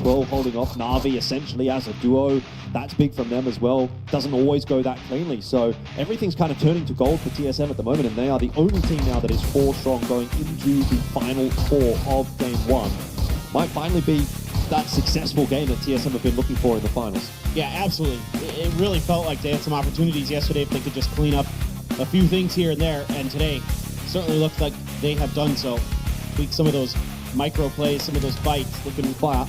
Luke 12 holding off Na'Vi essentially as a duo. That's big from them as well. Doesn't always go that cleanly. So everything's kind of turning to gold for TSM at the moment, and they are the only team now that is 4 strong going into the final 4 of Game 1. Might finally be that successful game that TSM have been looking for in the finals. Yeah, absolutely. It really felt like they had some opportunities yesterday if they could just clean up a few things here and there, and today certainly looked like they have done so. Tweak some of those micro plays, some of those bites, looking Fire.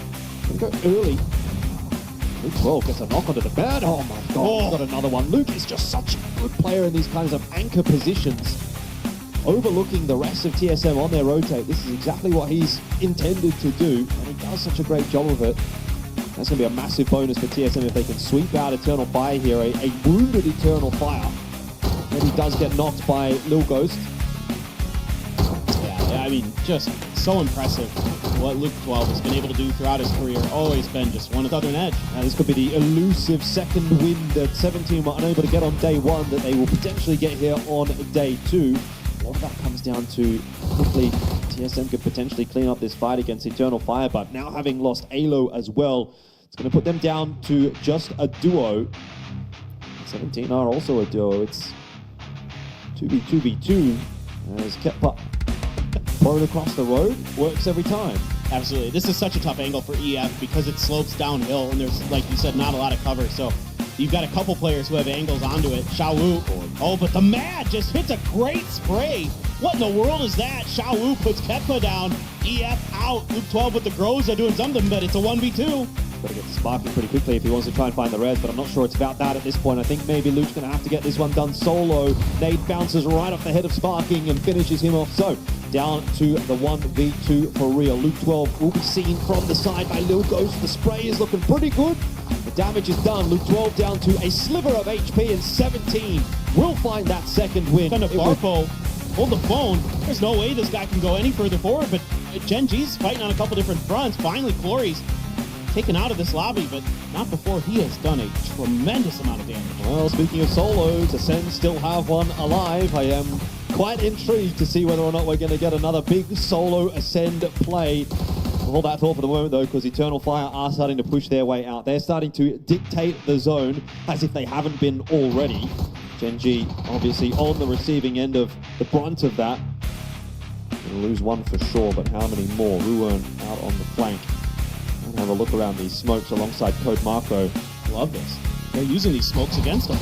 Go early. Luke 12 gets a knock onto the bed. Oh my god, he's got another one. Luke is just such a good player in these kinds of anchor positions, overlooking the rest of TSM on their rotate. This is exactly what he's intended to do, and he does such a great job of it. That's going to be a massive bonus for TSM if they can sweep out Eternal Fire here, a wounded Eternal Fire. And he does get knocked by Lil Ghost. Yeah, I mean, just so impressive what Luke 12 has been able to do throughout his career. Always been just one of the Southern Edge. Now, this could be the elusive second win that 17 were unable to get on day 1 that they will potentially get here on day 2. A lot of that comes down to quickly TSM could potentially clean up this fight against Eternal Fire, but now having lost Alo as well, it's going to put them down to just a duo. 17 are also a duo. It's 2v2v2 as Ketpa thrown across the road. Works every time. Absolutely. This is such a tough angle for EF because it slopes downhill and there's, like you said, not a lot of cover. So you've got a couple players who have angles onto it. Xiao Wu. Oh, but the Mad just hits a great spray. What in the world is that? Xiao Wu puts Ketpa down. EF out. Luke 12 with the Groza doing something, but it's a 1v2. Got to get to Sparking pretty quickly if he wants to try and find the res, but I'm not sure it's about that at this point. I think maybe Luke's going to have to get this one done solo. Nade bounces right off the head of Sparking and finishes him off. So, down to the 1v2 for real. Luke 12 will be seen from the side by Lil Ghost. The spray is looking pretty good. The damage is done. Luke 12 down to a sliver of HP, and 17 will find that second win. Kind of Barpo hold the phone. There's no way this guy can go any further forward, but Gen G's fighting on a couple different fronts. Finally, Glory's taken out of this lobby, but not before he has done a tremendous amount of damage. Well, speaking of solos, Ascend still have one alive. I am quite intrigued to see whether or not we're going to get another big solo Ascend play. We'll hold that thought for the moment, though, because Eternal Fire are starting to push their way out. They're starting to dictate the zone as if they haven't been already. Gen G, obviously, on the receiving end of the brunt of that. Gonna lose one for sure, but how many more? Ruin out on the flank. And have a look around these smokes alongside Code Marco. Love this. They're using these smokes against them.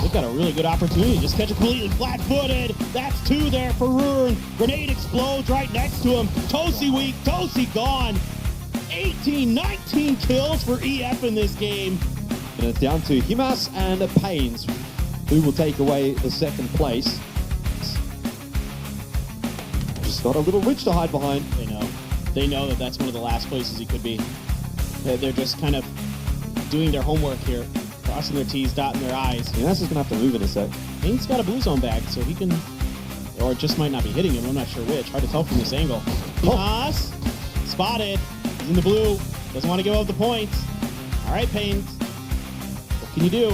They've got a really good opportunity. Just catch it completely flat-footed. That's 2 there for Ruin. Grenade explodes right next to him. Tosi weak. Tosi gone. 18, 19 kills for EF in this game. And it's down to Himas and Pains, who will take away the second place. Just got a little ridge to hide behind. They know. They know that that's one of the last places he could be. They're just kind of doing their homework here, crossing their T's, dotting their I's. Himas is going to have to move in a sec. Pain's got a blue zone bag, so he can, or it just might not be hitting him. I'm not sure which. Hard to tell from this angle. Himas, spotted. He's in the blue. Doesn't want to give up the points. All right, Pain. What can you do?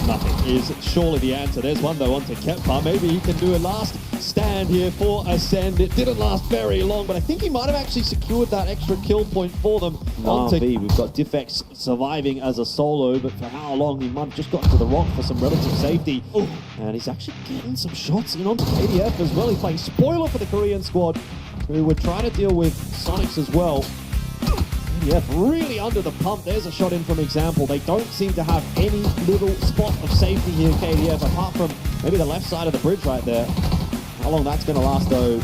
Nothing is surely the answer. There's one though onto Keppa. Maybe he can do a last stand here for Ascend. It didn't last very long, but I think he might have actually secured that extra kill point for them. Na'Vi, we've got Diffex surviving as a solo, but for how long? He might have just gotten to the rock for some relative safety. Ooh. And he's actually getting some shots in onto KDF as well. He's playing spoiler for the Korean squad, who were trying to deal with Sonics as well. KDF really under the pump. There's a shot in from Example. They don't seem to have any little spot of safety here, KDF, apart from maybe the left side of the bridge right there. How long that's going to last, though,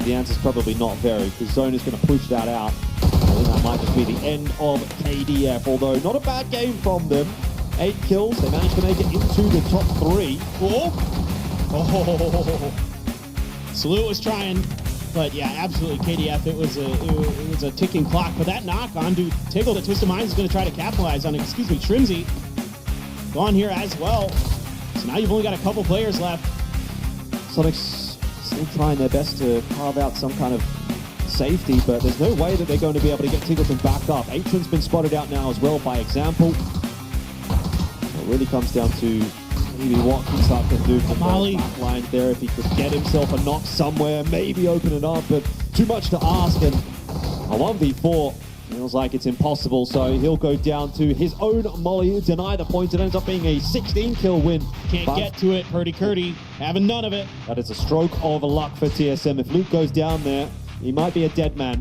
the answer's probably not very, because Zone is going to push that out. I think that might just be the end of KDF, although not a bad game from them. 8 kills. They managed to make it into the top 3. Oh. Salute was trying. But yeah, absolutely, KDF, it was a ticking clock. But that knock onto Tiggle that Twisted Minds is going to try to capitalize on. Excuse me, Trimsy gone here as well. So now you've only got a couple players left. Sonic's still trying their best to carve out some kind of safety, but there's no way that they're going to be able to get Tiggleton back up. Atron's been spotted out now as well by Example. So it really comes down to maybe what Kickstart can do from the back line there. If he could get himself a knock somewhere, maybe open it up, but too much to ask. And A 1v4 feels like it's impossible, so he'll go down to his own molly, deny the points. It ends up being a 16-kill win. Can't get to it, Purdy, having none of it. That is a stroke of luck for TSM. If Luke goes down there, he might be a dead man.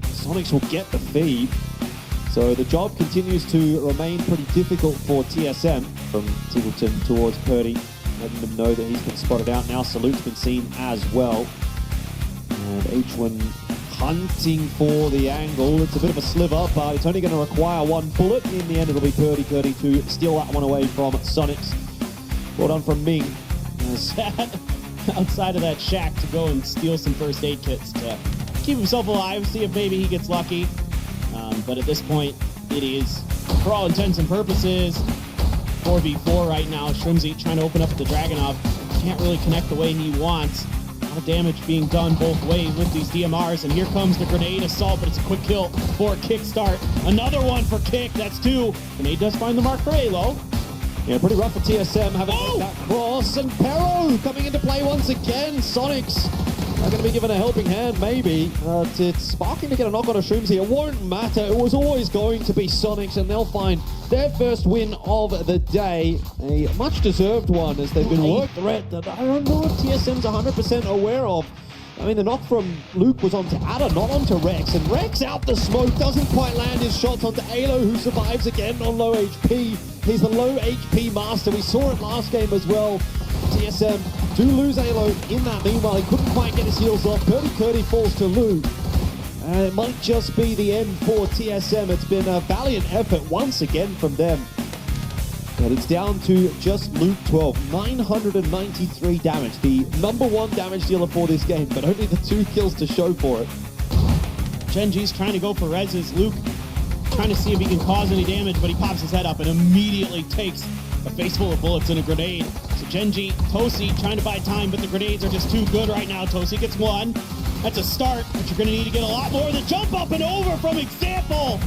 Sonics will get the feed. So the job continues to remain pretty difficult for TSM. From Tiggleton towards Purdy, letting them know that he's been spotted out. Now Salute's been seen as well. And H1 hunting for the angle. It's a bit of a sliver, but it's only going to require one bullet. In the end, it'll be Purdy to steal that one away from Sonics. Well done from Ming. Outside of that shack to go and steal some first aid kits to keep himself alive, see if maybe he gets lucky. But at this point, it is, for all intents and purposes, 4v4 right now. Shrimzy trying to open up the Dragunov. Can't really connect the way he wants. A lot of damage being done both ways with these DMRs. And here comes the grenade assault, but it's a quick kill for Kickstart. Another one for Kick. That's two. Grenade does find the mark for Alo. Yeah, pretty rough for TSM having that cross. And Pero coming into play once again. Sonics are going to be given a helping hand, maybe. It's sparking to get a knock on a Shrimzy. It won't matter. It was always going to be Sonics, and they'll find their first win of the day. A much-deserved one, as they've been worked threat that I don't know if TSM's 100% aware of. I mean, the knock from Luke was onto Ada, not onto Rex. And Rex out the smoke, doesn't quite land his shots onto Alo, who survives again on low HP. He's the low HP master. We saw it last game as well. TSM do lose Alo in that. Meanwhile, he couldn't quite get his heals off. Purdy falls to Luke. And it might just be the end for TSM. It's been a valiant effort once again from them. But it's down to just Luke 12, 993 damage. The #1 damage dealer for this game, but only the 2 kills to show for it. Genji's trying to go for reses. Luke trying to see if he can cause any damage, but he pops his head up and immediately takes a face full of bullets and a grenade. So Genji, Tosi trying to buy time, but the grenades are just too good right now. Tosi gets one. That's a start, but you're going to need to get a lot more. The jump up and over from Example.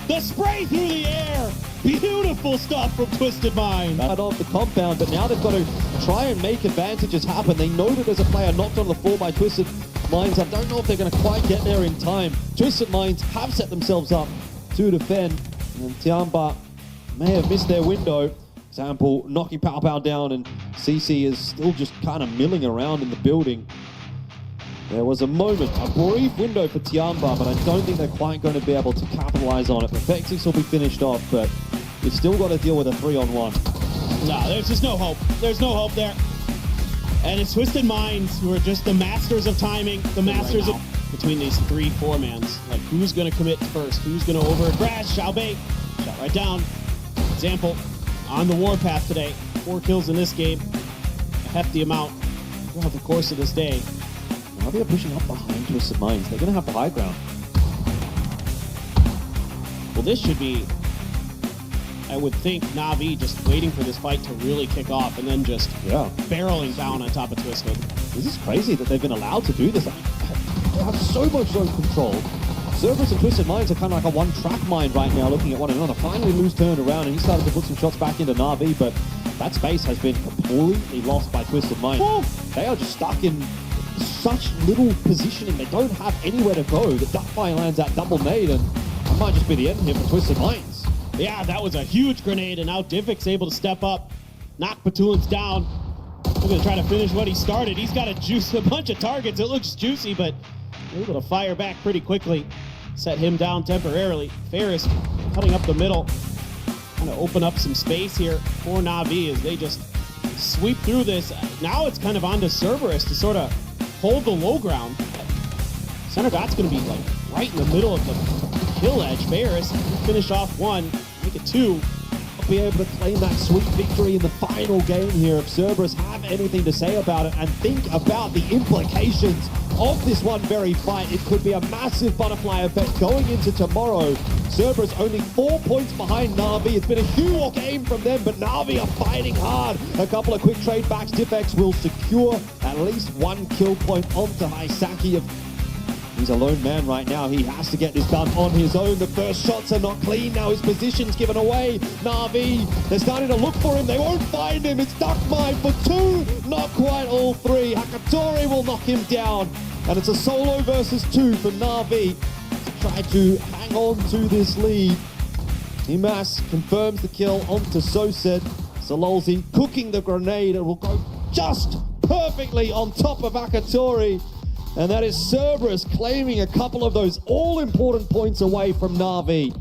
The spray through the air. Beautiful stuff from Twisted Mind. Out of the compound, but now they've got to try and make advantages happen. They know that there's a player knocked on the floor by Twisted Minds. I don't know if they're going to quite get there in time. Twisted Minds have set themselves up to defend, and Tiamba may have missed their window. Example knocking Pow Pow down, and CC is still just kind of milling around in the building. There was a moment, a brief window for Tiamba, but I don't think they're quite going to be able to capitalize on it. Perfectix will be finished off, but you've still got to deal with a 3-on-1. No, there's just no hope. There's no hope there. And it's Twisted Minds who are just the masters of timing, the masters of between these 3 4-mans. Like, who's going to commit first? Who's going to over-grass? Xiaobei shot right down. Example on the warpath today. 4 kills in this game. A hefty amount throughout the course of this day. Now they're pushing up behind Twisted Minds. They're going to have the high ground. Well, this should be, I would think, Na'Vi just waiting for this fight to really kick off and then just barreling down on top of Twisted. This is crazy that they've been allowed to do this. They have so much zone control. Cerberus and Twisted Minds are kind of like a one-track mind right now, looking at one another. Finally, Lou's turned around, and he started to put some shots back into Na'Vi, but that space has been completely lost by Twisted Minds. Whoa. They are just stuck in such little positioning. They don't have anywhere to go. The duckfire lands that double nade, and that might just be the end here for Twisted Minds. Yeah, that was a huge grenade, and now Divic's able to step up, knock Batulins down. We're going to try to finish what he started. He's got a bunch of targets. It looks juicy, but able to fire back pretty quickly. Set him down temporarily. Ferris cutting up the middle. Trying to open up some space here for Na'Vi as they just sweep through this. Now it's kind of on to Cerberus to sort of hold the low ground. Center dot's going to be like right in the middle of the kill edge. Ferris finish off 1, make it 2. Be able to claim that sweet victory in the final game here. If Cerberus have anything to say about it and think about the implications of this one very fight, it could be a massive butterfly effect going into tomorrow. Cerberus only 4 points behind Na'Vi. It's been a huge game from them, but Na'Vi are fighting hard. A couple of quick trade backs. Diffex will secure at least 1 kill point onto Hisaki. He's a lone man right now. He has to get this done on his own. The first shots are not clean. Now his position's given away. Na'Vi, they're starting to look for him. They won't find him. It's duck mine for 2. Not quite all 3. Hakatori will knock him down. And it's a solo versus 2 for Na'Vi. try to hang on to this lead. Imas confirms the kill onto Sosed. Salolzi cooking the grenade. It will go just perfectly on top of Akatori. And that is Cerberus claiming a couple of those all-important points away from Na'Vi.